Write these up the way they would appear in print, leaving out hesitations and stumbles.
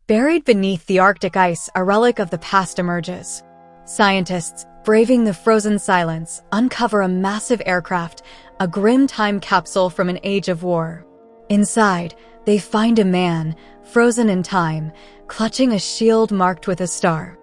Buried beneath the Arctic ice, a relic of the past emerges. Scientists, braving the frozen silence, uncover a massive aircraft, a grim time capsule from an age of war. Inside, they find a man, frozen in time, clutching a shield marked with a star.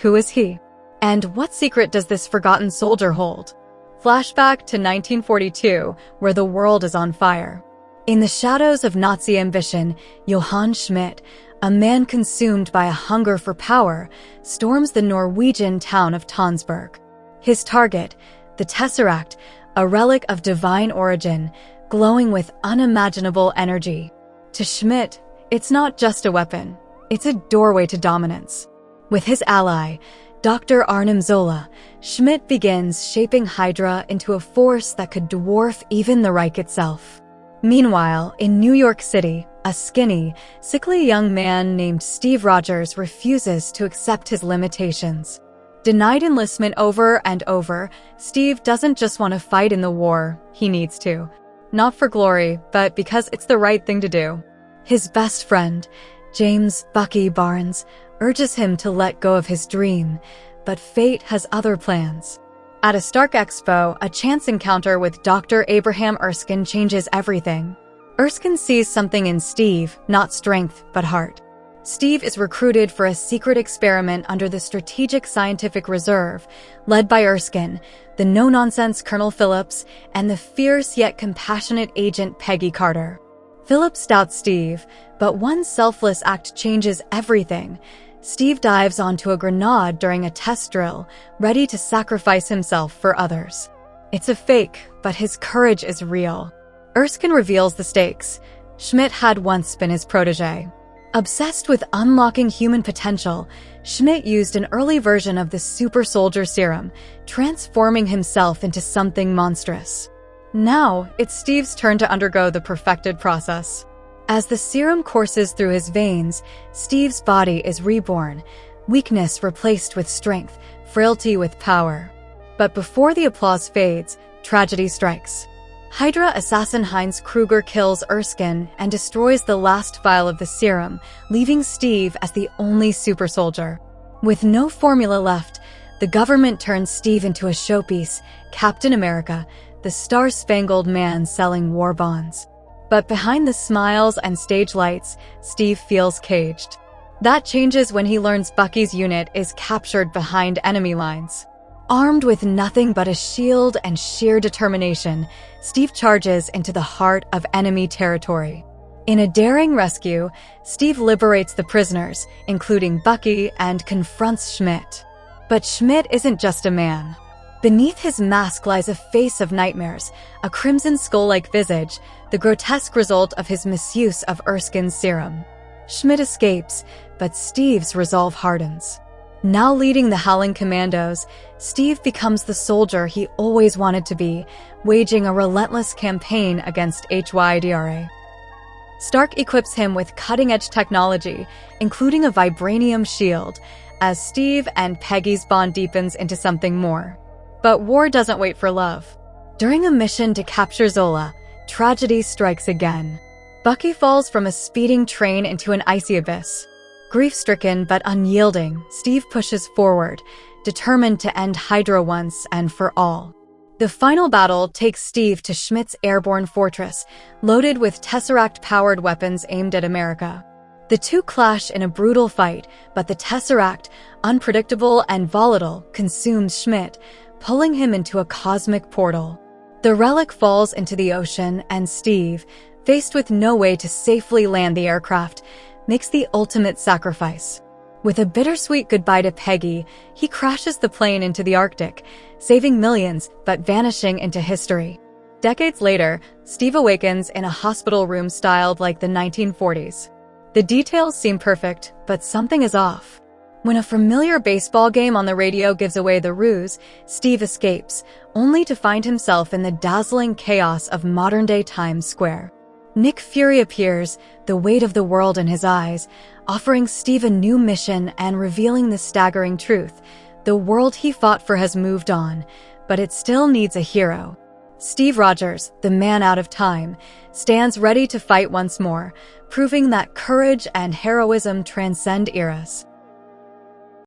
Who is he? And what secret does this forgotten soldier hold? Flashback to 1942, where the world is on fire. In the shadows of Nazi ambition, Johann Schmidt, a man consumed by a hunger for power, storms the Norwegian town of Tonsberg. His target, the Tesseract, a relic of divine origin, glowing with unimaginable energy. To Schmidt, it's not just a weapon, it's a doorway to dominance. With his ally, Dr. Arnim Zola, Schmidt begins shaping Hydra into a force that could dwarf even the Reich itself. Meanwhile, in New York City, a skinny, sickly young man named Steve Rogers refuses to accept his limitations. Denied enlistment over and over, Steve doesn't just want to fight in the war, he needs to. Not for glory, but because it's the right thing to do. His best friend, James "Bucky" Barnes, urges him to let go of his dream, but fate has other plans. At a Stark Expo, a chance encounter with Dr. Abraham Erskine changes everything. Erskine sees something in Steve, not strength, but heart. Steve is recruited for a secret experiment under the Strategic Scientific Reserve, led by Erskine, the no-nonsense Colonel Phillips, and the fierce yet compassionate agent Peggy Carter. Phillips doubts Steve, but one selfless act changes everything. Steve dives onto a grenade during a test drill, ready to sacrifice himself for others. It's a fake, but his courage is real. Erskine reveals the stakes. Schmidt had once been his protege. Obsessed with unlocking human potential, Schmidt used an early version of the super soldier serum, transforming himself into something monstrous. Now, it's Steve's turn to undergo the perfected process. As the serum courses through his veins, Steve's body is reborn, weakness replaced with strength, frailty with power. But before the applause fades, tragedy strikes. Hydra assassin Heinz Kruger kills Erskine and destroys the last vial of the serum, leaving Steve as the only super soldier. With no formula left, the government turns Steve into a showpiece, Captain America, the star-spangled man selling war bonds. But behind the smiles and stage lights, Steve feels caged. That changes when he learns Bucky's unit is captured behind enemy lines. Armed with nothing but a shield and sheer determination, Steve charges into the heart of enemy territory. In a daring rescue, Steve liberates the prisoners, including Bucky, and confronts Schmidt. But Schmidt isn't just a man. Beneath his mask lies a face of nightmares, a crimson skull-like visage, the grotesque result of his misuse of Erskine's serum. Schmidt escapes, but Steve's resolve hardens. Now leading the Howling Commandos, Steve becomes the soldier he always wanted to be, waging a relentless campaign against Hydra. Stark equips him with cutting-edge technology, including a vibranium shield, as Steve and Peggy's bond deepens into something more. But war doesn't wait for love. During a mission to capture Zola, tragedy strikes again. Bucky falls from a speeding train into an icy abyss. Grief-stricken but unyielding, Steve pushes forward, determined to end Hydra once and for all. The final battle takes Steve to Schmidt's airborne fortress, loaded with Tesseract-powered weapons aimed at America. The two clash in a brutal fight, but the Tesseract, unpredictable and volatile, consumes Schmidt, pulling him into a cosmic portal. The relic falls into the ocean, and Steve, faced with no way to safely land the aircraft, makes the ultimate sacrifice. With a bittersweet goodbye to Peggy, he crashes the plane into the Arctic, saving millions but vanishing into history. Decades later, Steve awakens in a hospital room styled like the 1940s. The details seem perfect, but something is off. When a familiar baseball game on the radio gives away the ruse, Steve escapes, only to find himself in the dazzling chaos of modern-day Times Square. Nick Fury appears, the weight of the world in his eyes, offering Steve a new mission and revealing the staggering truth. The world he fought for has moved on, but it still needs a hero. Steve Rogers, the man out of time, stands ready to fight once more, proving that courage and heroism transcend eras.